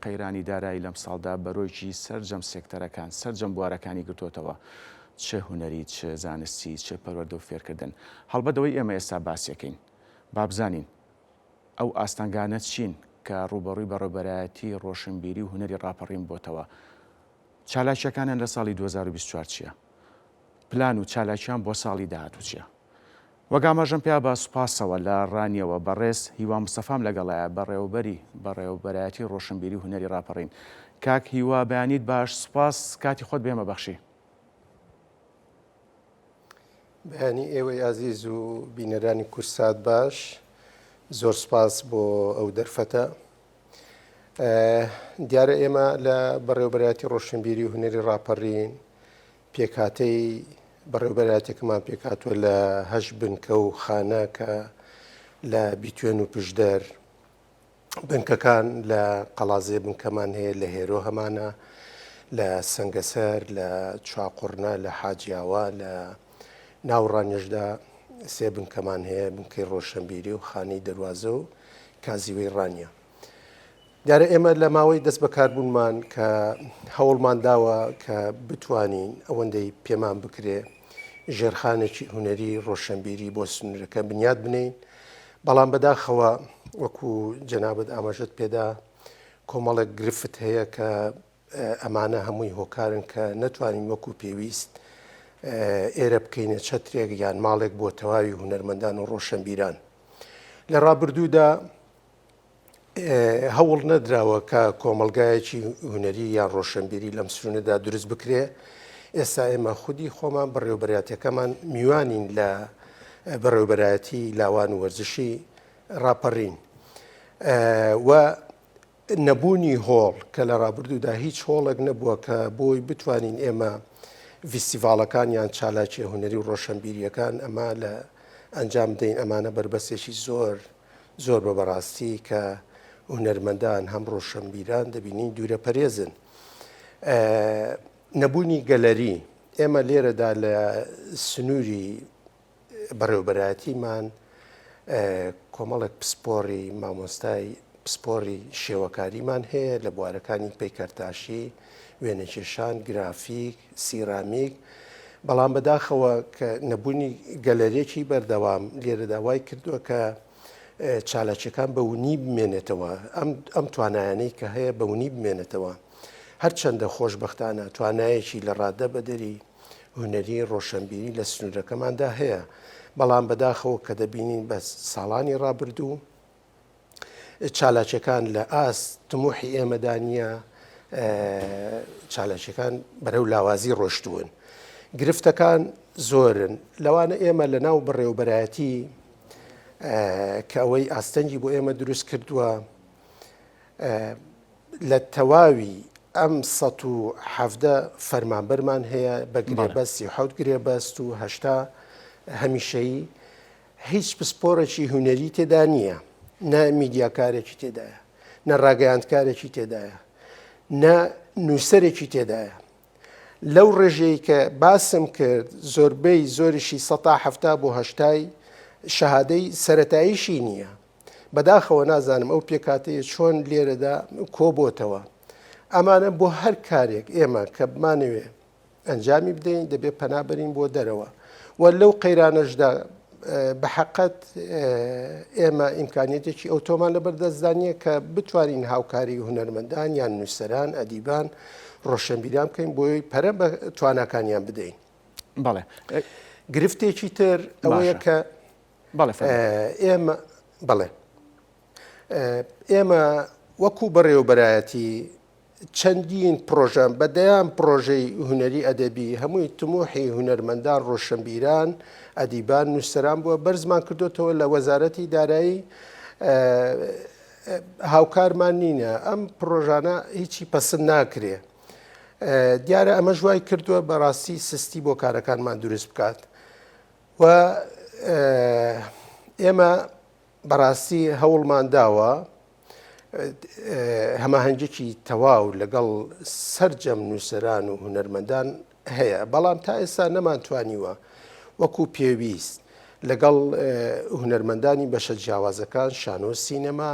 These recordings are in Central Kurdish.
قەیرانی دارایی لەم ساڵدا بەرۆیکی سەرجەم سێکتەرەکان سەرجەم بوارەکانی گرتوتەوە، چه هوەری، چه زانستی، چه پەروەردە و فێرکردن. هەڵبەتەوەی ئێمە ئێستا باسیەکەین با بزانین ئەو ئاستانگانە چین کە ڕوبەڕووی بەڕێوەبەرایەتی ڕۆشنبیری و هونەری ڕاپەڕین بۆتەوە. چالاکیەکانیان لە ساڵی 2024 چییە؟ پلان و چالاکیان بۆ ساڵی داهاتوو چییە؟ وەگامەژم پیا بە سوپاسەوە لە ڕانیەوە بەڕێز هیوا مستەفام لەگەڵایە بەڕێوەبەرایەتی ڕۆشنبیری و هونەری ڕاپەڕین. کاک هیوا بەیانیت باش، سوپاس، کاتی خۆت بێمە بەخشی. بەیانی ئێوەی ئازیز و بینەرانی کورسات باش، زۆر سپاس بۆ ئەو دەرفەتە. دیارە ئێمە لە بەڕێوەبەرایەتی ڕۆشنبیری و هونەری ڕاپەڕین پێکهاتەی بەڕێوەبەرایەتێکمان پێکهاتووە لە هەشت بنکە و خانە کە لە بیتوێن و پشدەر، بنکەکان لە قەڵازێ بنکەمان هەیە، لە هێرۆ هەمانە، لە سەنگەسەر، لە چاقڕنا، لە حاجیاوە، لە ناوڕانیشدا سێ بنکەمان هەیە، بنکەی ڕۆشنبیری و خانەی دەواازە و کازیوەی ڕانیە. دیارە ئێمە لە ماوەی دەست بەکاربوونمان کە هەوڵمان داوە کە بتوانین ئەوەندەی پێمان بکرێ ژێرخانێکی هونەری ڕۆشنبیری بۆ سنوورەکە بنیاد بنین، بەڵام بەداخەوە وەکو جەنابەت ئاماژەت پێدا کۆمەڵێک گرفت هەیە کە ئەمانە هەمووی هۆکارن کە نەتوانین وەکو پێویست ئێرە بکەینە چەترێک یان ماڵێک بۆ تەواوی هونەرمەندان و ڕۆشنبیران. لە ڕابردوودا هەوڵ نەدراوە کە کۆمەلگایەکی هونەری یان ڕۆشنبیری لەم سنوورەدا دروست بکرێ. ئێستا ئێمە خودی خۆمان بەڕێوەبەرایەتەکەمان میوانین لە بەڕێوەبەرایەتی لاوان و وەرزشی ڕاپەڕین و نەبوونی هۆڵ کە لە ڕابردوودا هیچ هۆڵێک نەبووە کە بۆی بتوانین ئێمە فیستیڤاڵەکان یان چالاکی هونەری و ڕۆشنبیریەکان ئەمە لە ئەنجام بدەین. ئەمانە بربەسێکی زۆر بە بەڕاستی کە هونەرمەندان هەم ڕۆشنبیران دەبینین دوورە پەرێزن. نەبوونی گەلەری، ئێمە لێرەدا لە سنووری بەڕێوەبەرایەتیمان کۆمەڵێک پسپۆڕی مامۆستای پسپۆڕی شێوەکاریمان هەیە لە بوارەکانی پەیکەرتاشی، وێنەکێشان، گرافیک، سیرامیک، بەڵام بەداخەوە کە نەبوونی گەلەرێکی بەردەوام لێرەدا وای کردووە کە چالاکیەکان بەونی بمێنێتەوە، ئەم توانایانەی کە هەیە بەونی بمێنێتەوە. هەرچەندە خۆشبەختانە توانایەکی لە ڕادە بەدەری هونەری ڕۆشنبیری لە سنوورەکەماندا هەیە، بەڵام بەداخەوە کە دەبینین بە ساڵانی ڕابردوو چالاکیەکان لە ئاست تموحی ئێمەدانە چالاکیەکان بەرەو لاوازی ڕۆشتوون. گرفتەکان زۆرن لەوانە ئێمە لە ناو بەڕێوەبەرایەتی کە ئەوەی ئاستەنجی بۆ ئێمە دروست کردووە لە تەواوی ئەم 170 فەرمانبەرمان هەیە بە گرێبەستی 7 گرێبەست و 8 هەمیشەیی، هیچ پسپۆڕێکی هونەری تێدا نییە، نە میدیاکارێکی تێدایە، نە ڕاگەیاندکارێکی تێدایە، نە نووسەرێکی تێدایە. لەو ڕێژەیە کە باسم کرد زۆربەی زۆریشی 170 بۆ 80 شەهادەی سەرەتاییشی نییە. بەداخەوە نازانم ئەو پێکاتەیە چۆن لێرەدا کۆبۆتەوە. ئەمانە بۆ هەر کارێک ئێمە کە بمانەوێ ئەنجامی بدەین دەبێت پەنابەرین بۆ دەرەوە و لەو قەیرانەشدا بەحەقەت ئێمە ئیمکانیەتێکی ئۆتۆمان لەبەردەستدانیە کە بتوانین هاوکاری هونەرمەندان یان نووسەران، ئەدیبان، ڕۆشنبیران بکەین بۆی پەرە بە تواناکانیان بدەین. بەڵێ گرفتێکی تر ئەوەیە کە ئێمە وەکو بەڕێوەبەرایەتی چەندین پرۆژەم بەدەیان پرۆژەی هونەری ئەدەبی هەمووی تموحی هونەرمەندان، ڕۆشنبیران، ئەدیبان، نووسەران بووە بەرزمان کردوتەوە لە وەزارەتی دارایی هاوکارمان نینە، ئەم پرۆژانە هیچی پەسەند ناکرێ. دیارە ئەمە ژوای کردووە بەڕاستی سستی بۆ کارەکانمان دروست بکات و ئێمە بەڕاستی هەوڵمان داوە هەماهەنگێکی تەواو لەگەڵ سەرجەم نووسەران و هونەرمەندان هەیە، بەڵام تا ئێستا نەمانتوانیوە وەکو پێویست لەگەڵ هونەرمەندانی بەشە جیاوازەکان، شانۆ سینەما،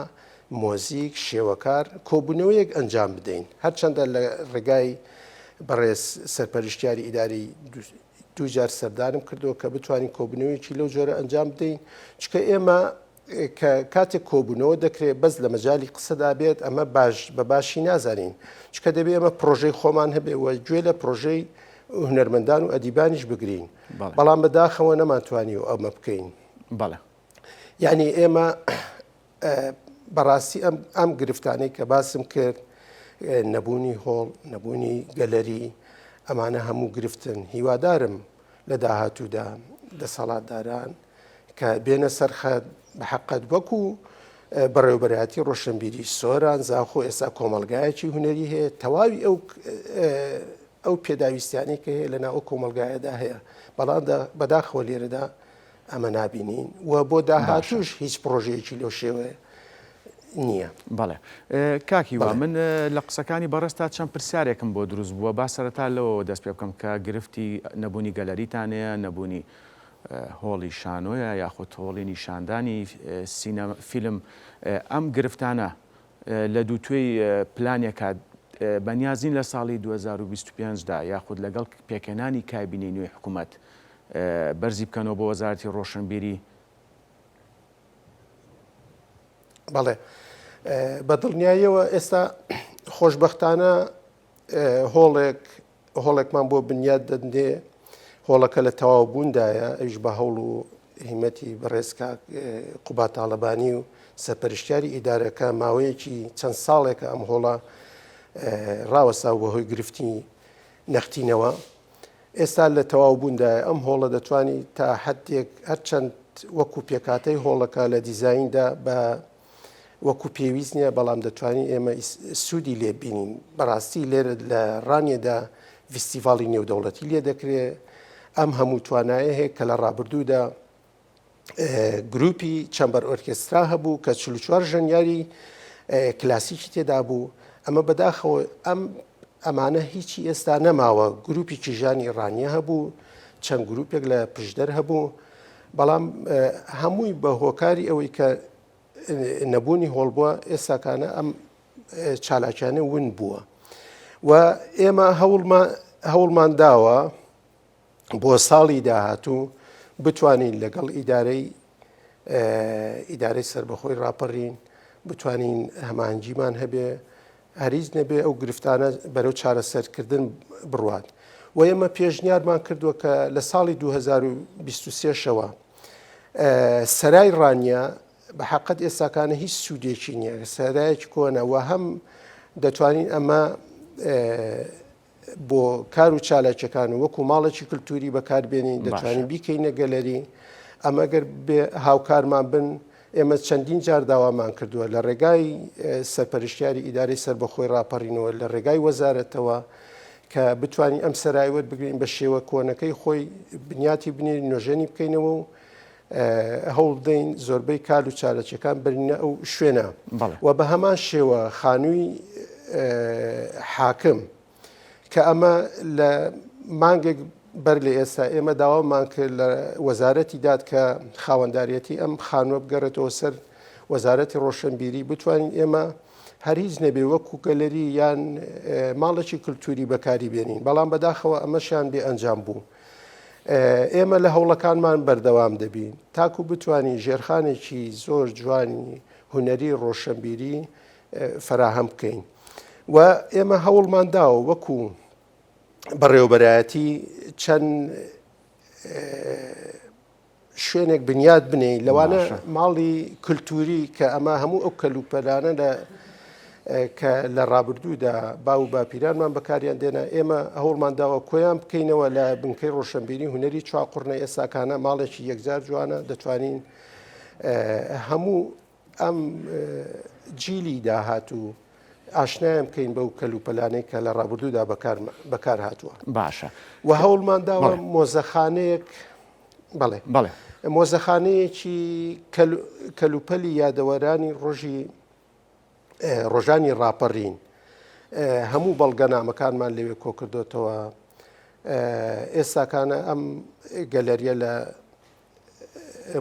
مۆزیک شێوەکار کۆبوونەوەیەک ئەنجام بدەین هەرچەندە لە ڕێگای بەڕێز سەرپەرشتیاری ئیداری دووجار سەردانم کردەوە کە بتوانین کۆبوونەوەیەکی لەو جۆرە ئەنجام بدەین چکە ئێمە کە کاتێک کۆبوونەوە دەکرێت بەس لە مەجای قسەدا بێت ئەمە بە باشی نازانین چکە دەبێت ئەمە پرۆژەی خۆمان هەبێ و گوێ لە پرۆژەی هونەرمەندان و ئەدیبانیش بگرین بەڵام بەداخەوە نەماتوانی و ئەمە بکەین یعنی ئێمە بەڕاستی ئەم گرفتانەی کە باسم کرد نەبوونی هۆڵ نەبوونی گەلەری ئەمانە هەموو گرفتن هیوادارم لە داهاتوودا دەسەڵاتداران کە بێنە سەرخەت بە حەقەت وەکو بەڕێوەبەرایەتی ڕۆشنبیری سۆران زاخۆ ئێستا کۆمەلگایەکی هونەری هەیە تەواوی ئەو پێداویستیانی کە هەیە لەناو کۆمەلگایەدا هەیە بەڵام بەداخەوە لێرەدا ئەمە نابینین و بۆ داهاتوش هیچ پرۆژەیەکی لەو شێوەیە نییە. بەڵێ کاکی وا من لە قسەکانی بەڕێستا چەند پرسیارێکم بۆ دروست بووە با سەرەتا لەوە دەست پێ بکەم کە گرفتی نەبوونی گەلەریتانەیە نەبوونی هۆڵی شانۆیە یاخود هۆڵی نیشاندانی فیلم ئەم گرفتانە لە دووتوێی پلانێکە بەنیازین لە ساڵی 2025دا یاخود لەگەڵ پێکێنانی کابینەی نوێی حکوومەت بەرزی بکەنەوە بۆ وەزارەتی ڕۆشنبیری. بەڵێ بە دڵنیاییەوە ئێستا خۆشبەختانە هۆڵێکمان بۆ بنیاد دەدنێ هۆڵەکە لە تەواوبووندایە ئەویش بە هەوڵ و هیمەتی بەڕێزکا قوبات تاڵەبانی و سەرپەرشتیاری ئیدارەکە ماوەیەکی چەند ساڵێکە ئەم هۆڵە ڕاوەسا بەهۆی گرفتی نەختینەوە ئێستا لە تەواوبووندایە ئەم هۆڵە دەتوانی تا حدێک هەرچەند وەکو پێکاتەی هۆڵەکە لە دیزایندا بە وەکو پێویست نییە بەڵام دەتوانین ئێمە سوودی لێ بینین بەڕاستی لێرە لە ڕانیەدا فیستیڤاڵی نێودەوڵەتی لێ دەکرێت ئەم هەموو توانایە هەیە کە لە ڕابردوودا گروپی چەمبەر ئۆرکێسترا هەبوو کە 44 ژەنیاری کلاسیکی تێدا بوو ئەمە بەداخەوە ئەمانە هیچی ئێستا نەماوە گروپی کیژانی ڕانیە هەبوو چەند گروپێک لە پشدەر هەبوو بەڵام هەمووی بە هۆکاری ئەوەی کە نەبوونی هۆڵ بووە ئێستاکانە ئەم چالاکیانە ون بووە و ئێمە هەوڵمان داوە بۆ ساڵی داهاتوو بتوانین لەگەڵ ئیدارەی سربەخۆی ڕاپەڕین بتوانین هەمانگیمان هەبێ هەریز نەبێ ئەو گرفتانە بەرەو چارەسەرکردن بڕوات و ئێمە پێشنیارمان کردووە کە لە ساڵی 2023شەوە سەرای ڕانیە بە حەقەت ئێستاکانە هیچ سوودێکی نییە سەرایەکی کۆنەوە هەم دەتوانین ئەمە بۆ کار و چالاکیەکان و وەکو ماڵێکی کللتوری بەکاربێنین دەتوانین بیکەینە گەلەری ئەمەگەر هاوکارمان بن ئێمە چەندین جار داوامان کردووە لە ڕێگای سەرپەرشتیاری ئیدارەی سربەخۆی ڕاپەڕینەوە لە ڕێگای وەزارەتەوە کە بتوانین ئەم سەرایوەت بگرین بە شێوە کۆنەکەی خۆی بنیاتی بنێری نوێژێنی بکەینەوە و هەوڵ بدەین زۆربەی کار و چالەکیەکان برینە ئەو شوێنە و بە هەمان شێوە خانووی حاکم کە ئەمە لە مانگێک بەر لە ئێستا ئێمە داوامان کرد لە وەزارەتی داد کە خاوەنداریەتی ئەم خانووە بگەڕێتەوە سەر وەزارەتی ڕۆشنبیری بتوانین ئێمە هەریز نەبێ وەکو گەلەری یان ماڵێکی کللتوری بەکاری بێنین بەڵام بەداخەوە ئەمەشیان بێ ئەنجام بوو ئێمە لە هەوڵەکانمان بەردەوام دەبین تاکو بتوانین ژێرخانێکی زۆر جوانی هونەری ڕۆشنبیری فراهەم بکەین و ئێمە هەوڵمان داوە وەکو بەڕێوەبەرایەتی چەند شوێنێک بنیاد بنێین لەوانە ماڵی کللتوری کە ئەمە هەموو ئەو کەلوپەلانە کە لە ڕابردوودا باو باپیرانمان بەکاریان دێنە ئێمە هەوڵمان داوە کۆیان بکەینەوە لە بنکەی ڕۆشنبیری هونەری چاقڕنە ئێستاکانە ماڵێکی یەکجار جوانە دەتوانین هەموو ئەم جیلی داهاتوو ئاشنایان بکەین بەو کەلوپەلانەی کە لە ڕابردوودا بەکار هاتووە باشە و هەوڵمان داوە مۆزەخانەیەک بەڵێ مۆزەخانەیەکی کەلوپەلی یادەوەرانی ڕۆژانی ڕاپەڕین هەموو بەڵگەنامەکانمان لەوێ کۆکردوتەوە ئێستاکانە ئەم گەلەریە لە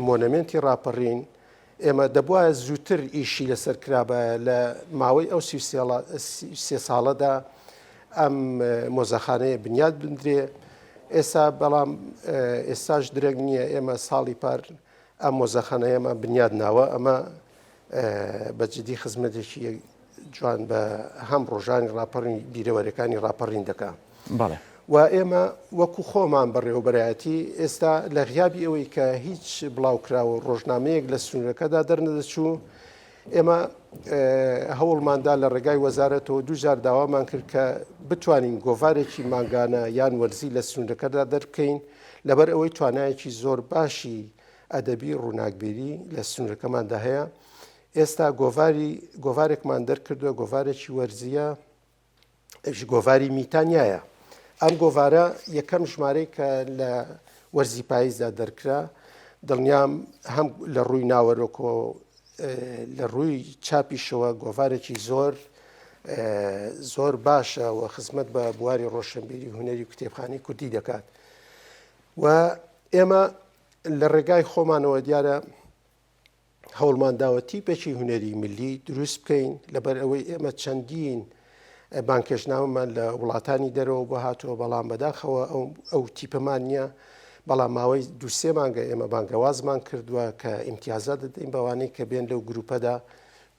مۆنەمنتی ڕاپەڕین ئێمە دەبواە زووتر ئیشی لەسەر کرابە لە ماوەی ئەو سێ ساڵەدا ئەم مۆزەخانەیە بنیاد بندرێ. ئێستا بەڵام ئێستاش درەنگ نییە ئێمە ساڵی پار ئەم مۆزەخانەیەمە بنیاد ناوە. ئەمە بەجددی خزمەتێکی جوان بە هەم ڕۆژانی ڕاپەڕی بیرەوەریەکانی ڕاپەڕین دەکا. و ئێمە وەکو خۆمان بەڕێوەبەرایەتی ئێستا لە غیابی ئەوەی کە هیچ بڵاوکراوە ڕۆژنامەیەک لە سنوورەکەدا دەرنەدەچوو، ئێمە هەوڵماندا لە ڕێگای وەزارەتەوە دووجار داوامان کرد کە بتوانین گۆڤارێکی ماگانە یان وەرزی لە سنوورەکەدا دەربکەین، لەبەر ئەوەی توانایەکی زۆر باشی ئەدەبی ڕووناکبیری لە سنوورەکەماندا هەیە. ئێستا گۆڤارێکمان دەرکردووە، گۆڤارێکی وەرزیە، گۆڤاری میتانیایە. ئەم گۆڤارە یەکەم ژمارەی کە لە وەرزی پاییزدا دەرکرا، دڵنیام هەم لە ڕووی ناوەرۆکۆ لە ڕووی چاپیشەوە گۆڤارێکی زۆر باشە و خزمەت بە بواری ڕۆشنبیری هونەری و کتێبخانەی کوردی دەکات. و ئێمە لە ڕێگای خۆمانەوە دیارە هەوڵمان داوە تیپێکی هونەری ملی دروست بکەین، لەبەر ئەوەی ئێمە چەندین بانکێشناومان لە وڵاتانی دەرەوە بۆ هاتووە، بەڵام بەداخەوە ئەو تیپەمان نییە. بەڵام ماوەی دووسێ مانگە ئێمە بانگەوازمان کردووە کە ئیمتیازات دەدەین بەوانەی کە بێن لەو گروپەدا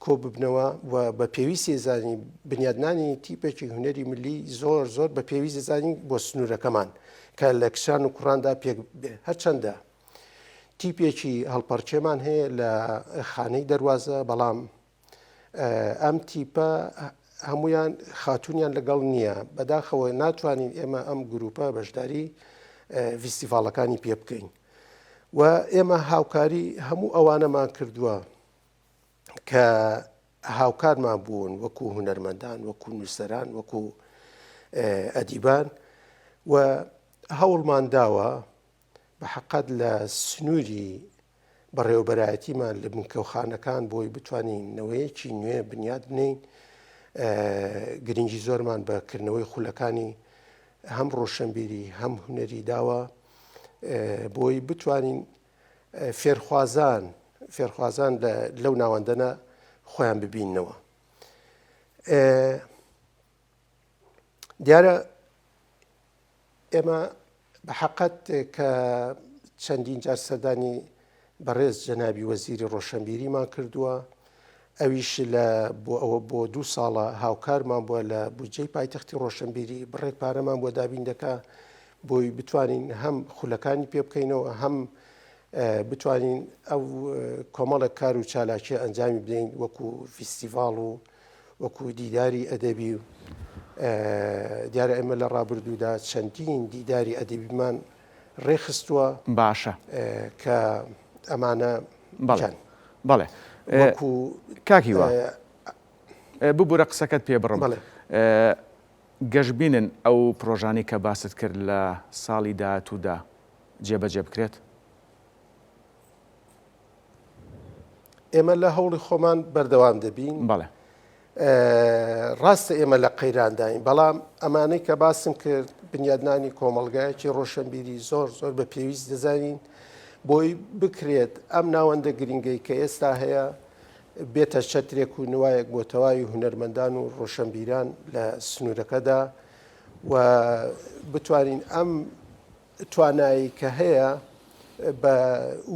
کۆ ببنەوە و بە پێویستی زانی بنیادنانی تیپێکی هونەری ملی زۆر بە پێویستی زانی بۆ سنوورەکەمان کە لە کشان و کوڕاندا پێک بێ. هەرچەندە تیپێکی هەڵپەرچێمان هەیە لە خانەی دەواازە، بەڵام ئەم تیپە هەمویان خاتونیان لەگەڵ نییە. بەداخەوە ناتوانین ئێمە ئەم گروپە بەشداری فیستیڤالەکانی پێ بکەین. و ئێمە هاوکاری هەموو ئەوانەمان کردووە کە هاوکارمان بوون، وەکو هونەرمەندان، وەکو نووسەران، وەکو ئەدیبان، و هەوڵمان داوە بە حەقەت لە سنووری بەڕێوەبەرایەتیمان لە بنکەوخانەکان بۆی بتوانین نەوەیەکی نوێ بنیاد بنین. گرنگی زۆرمان بەکردنەوەی خولەکانی هەم ڕۆشنبیری هەم هونەری داوە بۆی بتوانین فێرخوازان لەو ناوەندەنە خۆیان ببینەوە. دیارە ئێمە بە حەقەت کە چەندین جار سەردانی بەڕێز جەنابی وەزیری ڕۆشنبیریمان کردووە، ئەویش بۆ 2 ساڵە هاوکارمان بووە لە بودجەی پایتەختی ڕۆشنبیری، بڕێک پارەمان بۆ دابین دەکا بۆی بتوانین هەم خولەکانی پێ بکەینەوە، هەم بتوانین ئەو کۆمەڵێک کار و چالاکی ئەنجامی بدەین وەکو فیستیڤاڵ و وەکو دیداری ئەدەبی. و دیارە ئێمە لە ڕابردوودا چەندین دیداری ئەدەبیمان ڕێخستووە باشە کە ئەمانە بەڵێ کاکیوە ببوورە قسەکەت پێ بڕم. گەشتبینن ئەو پرۆژانی کە باست کرد لە ساڵی داهاتوودا جێبەجێ بکرێت؟ ئێمە لە هەوڵی خۆمان بەردەوام دەبین. بەڵێ ڕاستە ئێمە لە قەیرانداین، بەڵام ئەمانەی کە باسم کرد بنیادنانی کۆمەڵگایەکی ڕۆشنبیری زۆر بە پێویست دەزانین بۆی بکرێت ئەم ناوەندە گرنگەی کە ئێستا هەیە بێتە چەترێک و نوایەک بۆ تەواوی هونەرمەندان و ڕۆشنبیران لە سنوورەکەدا، و بتوانین ئەم توانایی کە هەیە بە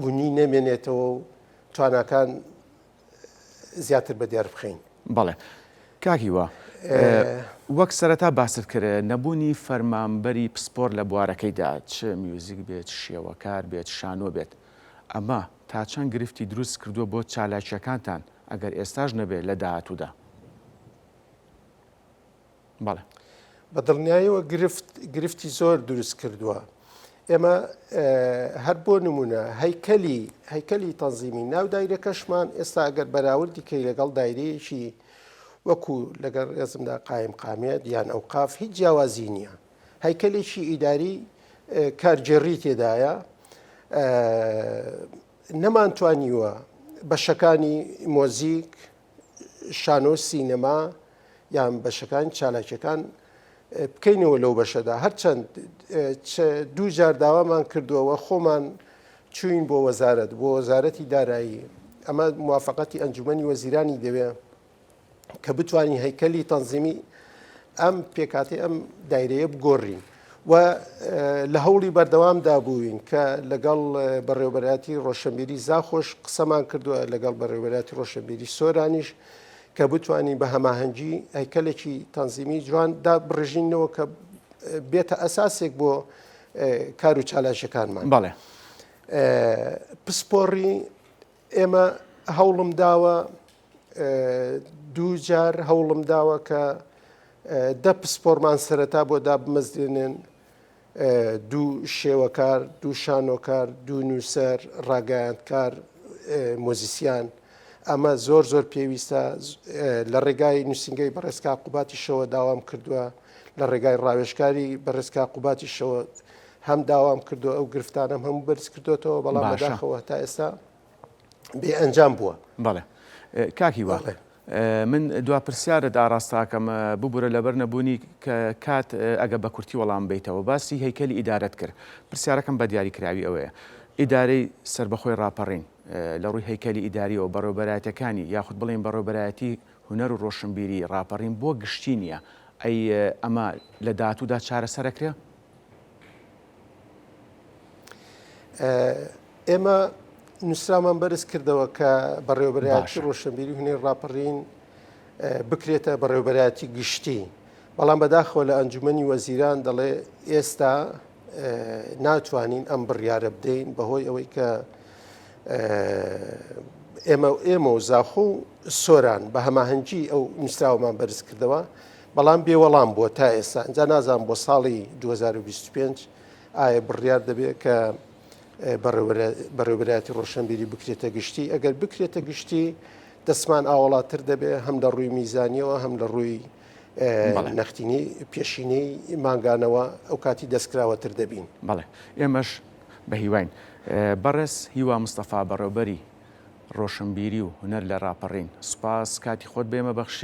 وونی نەمێنێتەوە و تواناکان زیاتر بەدیار بخەین. بەڵێ کاکیوە وەک سەرەتا باست کرد نەبوونی فەرمانبەری پسپۆر لە بوارەکەیدا، چ میوزیک بێت، شێوەکار بێت، شانۆ بێت، ئەمە تا چەند گرفتی دروست کردووە بۆ چالاکیەکانتان ئەگەر ئێستاش نەبێت لە داهاتوودا؟ بەڵێ بە دڵنیاییەوە گرفتی زۆر دروست کردووە. ئێمە هەر بۆ نمونە هەیکەلی تەنزیمی ناو دایرەکەشمان ئێستا ئەگەر بەراوردی کەی لەگەڵ دایرەیەکی وەکو لەگەڵ ڕێزمدا قایم قامێت یان ئەوقاف هیچ جیاوازی نییە. هەیکەلێکی ئیداری کارجێڕی تێدایە، نەمانتوانیوە بەشەکانی مۆزیک، شانۆ، سینەما یان بەشەکانی چالاکیەکان بکەینەوە لەو بەشەدا. هەرچەند 2 جار داوامان کردووەوە خۆمان چوین بۆ وەزارەتی دارایی ئەمە موافقەتی ئەنجومەنی وەزیرانی دەوێت کە بتوانین هەیکەلی تەنزیمی ئەم پێکاتی ئەم دایرەیە بگۆڕین و لە هەوڵی بەردەوامدا بووین کە لەگەڵ بەڕێوەبەرایەتی ڕۆشنبیری زاخۆش قسەمان کردووە لەگەڵ بەڕێوەبەرایەتی ڕۆشنبیری سۆرانیش کە بتوانین بە هەماهەنگی هەیکەلێکی تەنزیمی جواندا بڕژینەوە کە بێتە ئەساسێک بۆ کار و چالاشەکانمان. بەڵێ پسپۆڕی ئێمە هەوڵم داوە دوو جار هەوڵم داوە کە دە پسپۆرمان سەرەتا بۆ دابمەزێنن دوو شێوەکار، دوو شانۆکار، دوو نووسەر، ڕاگەیاندکار، مۆزیسیان. ئەمە زۆر زۆر پێویستە. لە ڕێگای نووسنگەی بەڕێزکا قوباتیشەوە داوام کردووە، لە ڕێگای ڕاوێژکاری بەڕێزکا قوباتیشەوە هەم داوام کردووە، ئەو گرفتانم هەموو بەرز کردوێتەوە، بەڵام بەداخەوە تا ئێستا بێ ئەنجام بووە. بەڵێ کاکی وا من دواپرسیارت ئاراستاکەم ببوورە لەبەر نەبوونی کە کات ئەگە بە کورتی وەڵام بیتەوە باسی هەیکەلی ئیدارەت کرد. پرسیارەکەم بە دیاریکراوی ئەوەیە ئیدارەی سربەخۆی ڕاپەڕین لە ڕووی هەیکەلی ئیداریەوە بەڕێوەبەرایەتەکانی یاخود بڵێن بەڕێوەبەرایەتی هونەر و ڕۆشنبیری ڕاپەڕین بۆ گشتی نییە، ئەی ئەمە لە داهاتوودا چارەسەرەکرێ؟ ئێمە نووسرامان بەرز کردەوە کە بەڕێوەبەرایەتی ڕۆشنبیری هونەری ڕاپەڕین بکرێتە بەڕێوەبەرایەتی گشتی، بەڵام بەداخەوە لە ئەنجومەنی وەزیران دەڵێ ئێستا ناتوانین ئەم بڕیارە بدەین بەهۆی ئەوەی کە ئێمە و زاخۆ و سۆران بە هەماهەنگی ئەو نووسراوەمان بەرز کردەوە، بەڵام بێوەڵام بووە تا ئێستا. اینجا نازانم بۆ ساڵی 2025 ئایا بڕیار دەبێت کە بەڕێوەبەرایەتی ڕۆشنبیری بکرێتە گشتی. ئەگەر بکرێتە گشتی دەستمان ئاوەڵاتر دەبێت، هەم لە ڕووی میزانیەوە هەم لە ڕووی نەختینی پێشینەی ماگانەوە ئەو کاتی دەستکراوەتر دەبین. بەڵێ ئێمەش بە هیواین بەڕێز هیوا مستەفا بەڕێوەبەری ڕۆشنبیری و هونەر لە ڕاپەڕین سوپاس کاتی خۆت بێمە بەخشی.